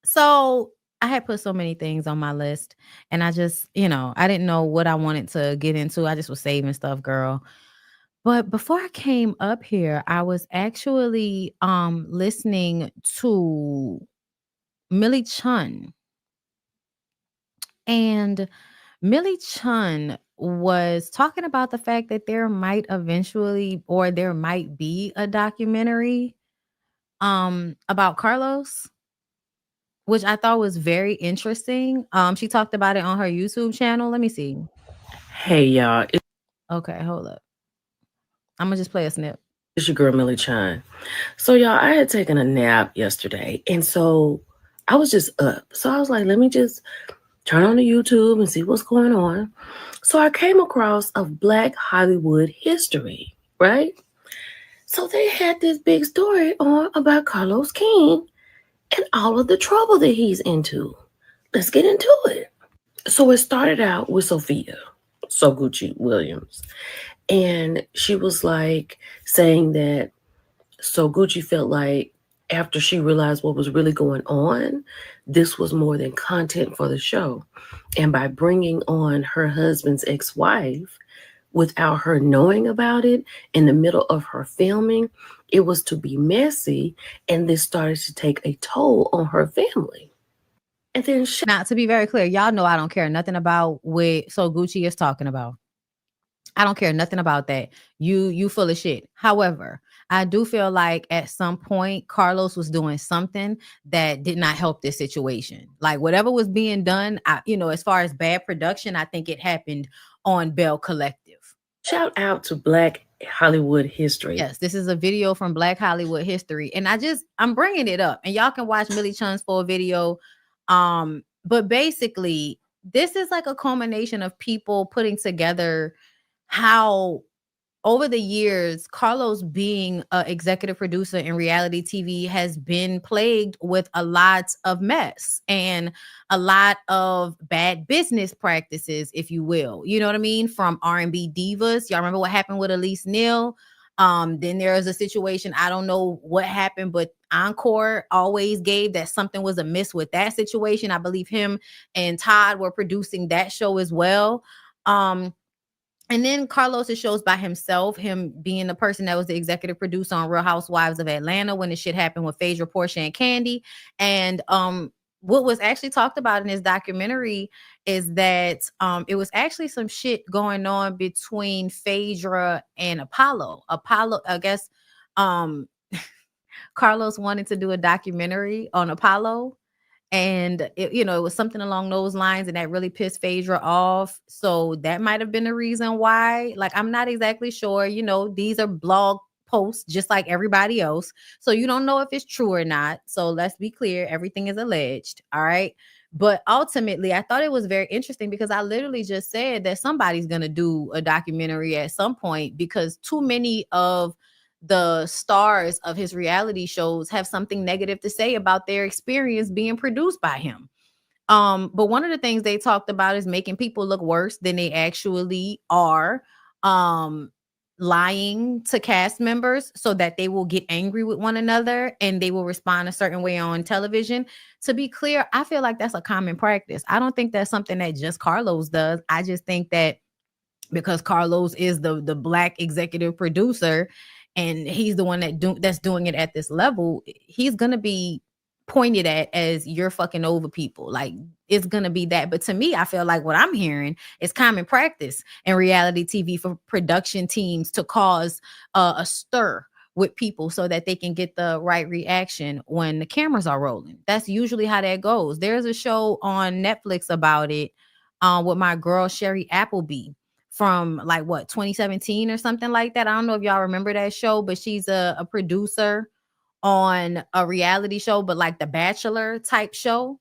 So I had put so many things on my list and I just, I didn't know what I wanted to get into. I just was saving stuff, girl. But before I came up here, I was actually listening to Millie Chun. And Millie Chun was talking about the fact that there might eventually or there might be a documentary about Carlos, which I thought was very interesting. She talked about it on her YouTube channel. Let me see. Hey y'all, Okay, hold up. I'm gonna just play a snip. it's your girl Millie Chine. So y'all, I had taken a nap yesterday, and so I was just up. So I was like, let me just turn on the YouTube and see what's going on. So I came across of Black Hollywood history, right? So they had this big story on about Carlos King and all of the trouble that he's into. Let's get into it. So it started out with Sophia, Soguchi Williams. And she was like saying that Gucci felt like after she realized what was really going on, this was more than content for the show. And by bringing on her husband's ex wife without her knowing about it in the middle of her filming, it was to be messy. And this started to take a toll on her family. And then Now, to be very clear, y'all know I don't care nothing about what So Gucci is talking about. I don't care nothing about that. You full of shit. However, I do feel like at some point Carlos was doing something that did not help this situation. Like whatever was being done, as far as bad production, I think it happened on Bell Collective. shout out to Black Hollywood history. Yes, this is a video from Black Hollywood history, and I'm bringing it up, and y'all can watch Millie Chun's full video. But basically, this is like a culmination of people putting together how over the years, Carlos being an executive producer in reality TV has been plagued with a lot of mess and a lot of bad business practices, if you will. You know what I mean? From R&B divas. Y'all remember what happened with Elise Neal? Then there was a situation, I don't know what happened, but Encore always gave that something was amiss with that situation. I believe him and Todd were producing that show as well. And then Carlos' shows by himself, him being the person that was the executive producer on Real Housewives of Atlanta when the shit happened with Phaedra, Portia, and Candy. And what was actually talked about in his documentary is that it was actually some shit going on between Phaedra and Apollo. Apollo, I guess, um, Carlos wanted to do a documentary on Apollo, and it was something along those lines, and that really pissed Phaedra off. So that might have been the reason why. Like, I'm not exactly sure. These are blog posts just like everybody else, so you don't know if it's true or not. So let's be clear, everything is alleged. All right. But ultimately, I thought it was very interesting because I literally just said that somebody's going to do a documentary at some point, because too many of the stars of his reality shows have something negative to say about their experience being produced by him. But one of the things they talked about is making people look worse than they actually are. Um, Lying to cast members so that they will get angry with one another and they will respond a certain way on television. To be clear, I feel like that's a common practice. I don't think that's something that just Carlos does. I just think that because Carlos is the black executive producer and he's the one that's doing it at this level, he's gonna be pointed at as you're fucking over people. Like, it's gonna be that. But to me, I feel like what I'm hearing is common practice in reality TV for production teams to cause a stir with people so that they can get the right reaction when the cameras are rolling. That's usually how that goes. There's a show on Netflix about it, with my girl Sherry Appleby, from like what, 2017 or something like that. I don't know if y'all remember that show, but she's a producer on a reality show, but like the Bachelor type show,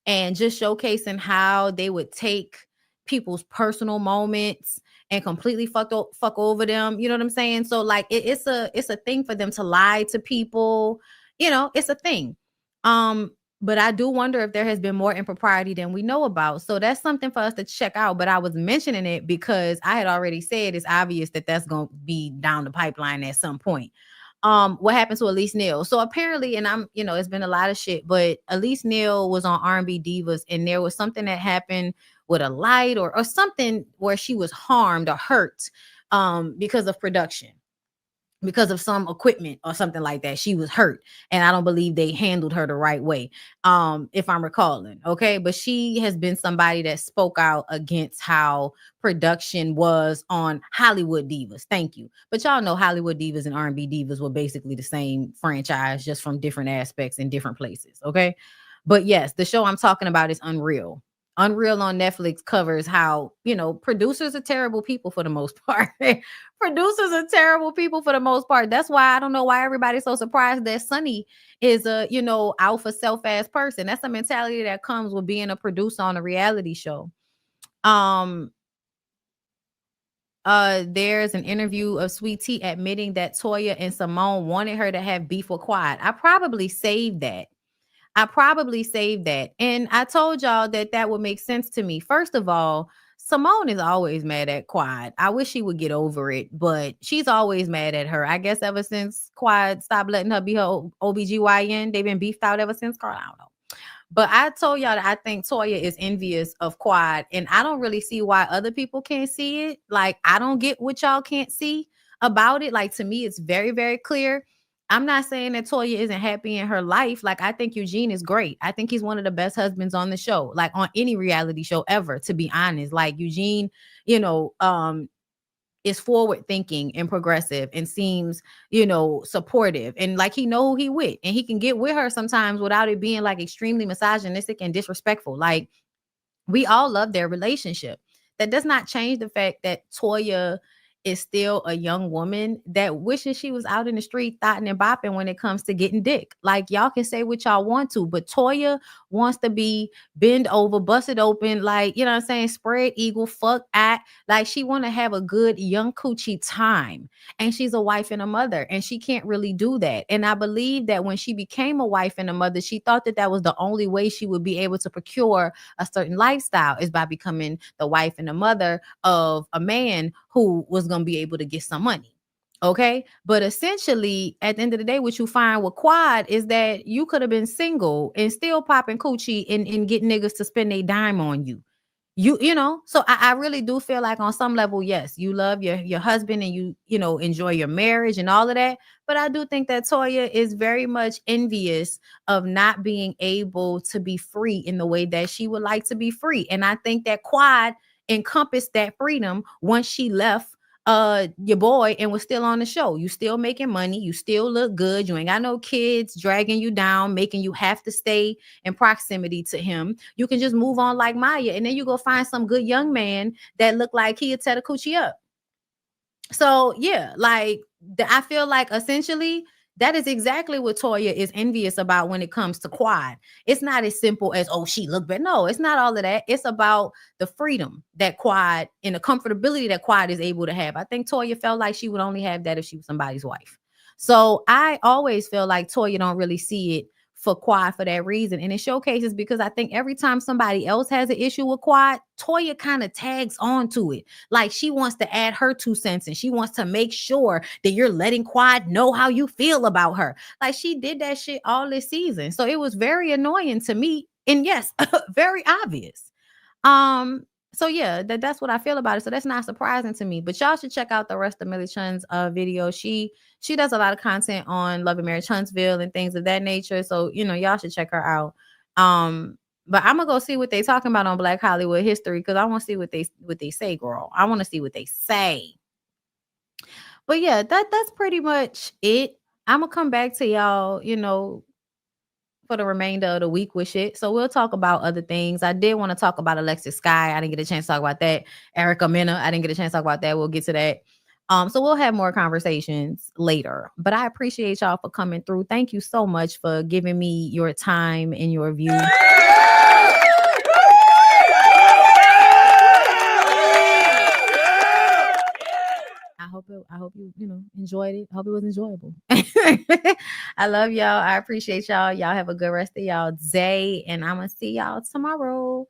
and just showcasing how they would take people's personal moments and completely fuck over them. You know what I'm saying? So like it's a thing for them to lie to people. It's a thing. But I do wonder if there has been more impropriety than we know about. So that's something for us to check out. But I was mentioning it because I had already said it's obvious that that's going to be down the pipeline at some point. what happened to Elise Neal. So apparently, and I'm, it's been a lot of shit, but Elise Neal was on R&B Divas, and there was something that happened with a light or something where she was harmed or hurt because of production, because of some equipment or something like that. She was hurt, and I don't believe they handled her the right way, if I'm recalling. Okay, but she has been somebody that spoke out against how production was on Hollywood Divas. Thank you. But y'all know Hollywood Divas and R&B Divas were basically the same franchise, just from different aspects in different places. Okay, but yes, the show I'm talking about is Unreal. Unreal on Netflix covers how, producers are terrible people for the most part. Producers are terrible people for the most part. That's why I don't know why everybody's so surprised that Sunny is a, alpha self-ass person. That's a mentality that comes with being a producer on a reality show. There's an interview of Sweet Tea admitting that Toya and Simone wanted her to have beef with Quad. I probably saved that. And I told y'all that would make sense to me. First of all, Simone is always mad at Quad. I wish she would get over it, but she's always mad at her. I guess ever since Quad stopped letting her be her OBGYN, they've been beefed out ever since. Carl, I don't know. But I told y'all that I think Toya is envious of Quad, and I don't really see why other people can't see it. Like, I don't get what y'all can't see about it. Like, to me, it's very, very clear. I'm not saying that Toya isn't happy in her life. Like, I think Eugene is great. I think he's one of the best husbands on the show, like on any reality show ever, to be honest. Like, Eugene, is forward thinking and progressive and seems, supportive, and like he know who he with, and he can get with her sometimes without it being like extremely misogynistic and disrespectful. Like, we all love their relationship. That does not change the fact that Toya is still a young woman that wishes she was out in the street thotting and bopping when it comes to getting dick. Like, y'all can say what y'all want to, but Toya wants to be bend over, busted open, like, what I'm saying, spread eagle, fuck at, like, she want to have a good young coochie time. And she's a wife and a mother, and she can't really do that. And I believe that when she became a wife and a mother, she thought that was the only way she would be able to procure a certain lifestyle, is by becoming the wife and the mother of a man who was going to be able to get some money. Okay. But essentially, at the end of the day, what you find with Quad is that you could have been single and still popping coochie and get niggas to spend a dime on you. So I really do feel like on some level, yes, you love your husband, and you enjoy your marriage and all of that. But I do think that Toya is very much envious of not being able to be free in the way that she would like to be free. And I think that Quad encompassed that freedom once she left your boy and was still on the show. You still making money, you still look good, you ain't got no kids dragging you down, making you have to stay in proximity to him. You can just move on like Maya, and then you go find some good young man that look like he'd set a coochie up. So yeah, like I feel like essentially that is exactly what Toya is envious about when it comes to Quad. It's not as simple as, oh, she looked bad. No, it's not all of that. It's about the freedom that Quad and the comfortability that Quad is able to have. I think Toya felt like she would only have that if she was somebody's wife. So I always feel like Toya don't really see it for Quad for that reason. And it showcases because I think every time somebody else has an issue with Quad, Toya kind of tags on to it. Like, she wants to add her 2 cents, and she wants to make sure that you're letting Quad know how you feel about her. Like, she did that shit all this season. So it was very annoying to me. And yes, very obvious. So yeah, that's what I feel about it. So that's not surprising to me. But y'all should check out the rest of Millie Chun's video. She does a lot of content on Love and Marriage Huntsville and things of that nature. So y'all should check her out. But I'm gonna go see what they talking about on Black Hollywood History, because I want to see what they say, girl. I want to see what they say. But yeah, that's pretty much it. I'm gonna come back to y'all, for the remainder of the week with shit. So we'll talk about other things. I did want to talk about Alexis Sky. I didn't get a chance to talk about that. Erica Mena, I didn't get a chance to talk about that. We'll get to that. So we'll have more conversations later. But I appreciate y'all for coming through. Thank you so much for giving me your time and your views. I hope you enjoyed it. I hope it was enjoyable. I love y'all. I appreciate y'all. Y'all have a good rest of y'all day, and I'm gonna see y'all tomorrow.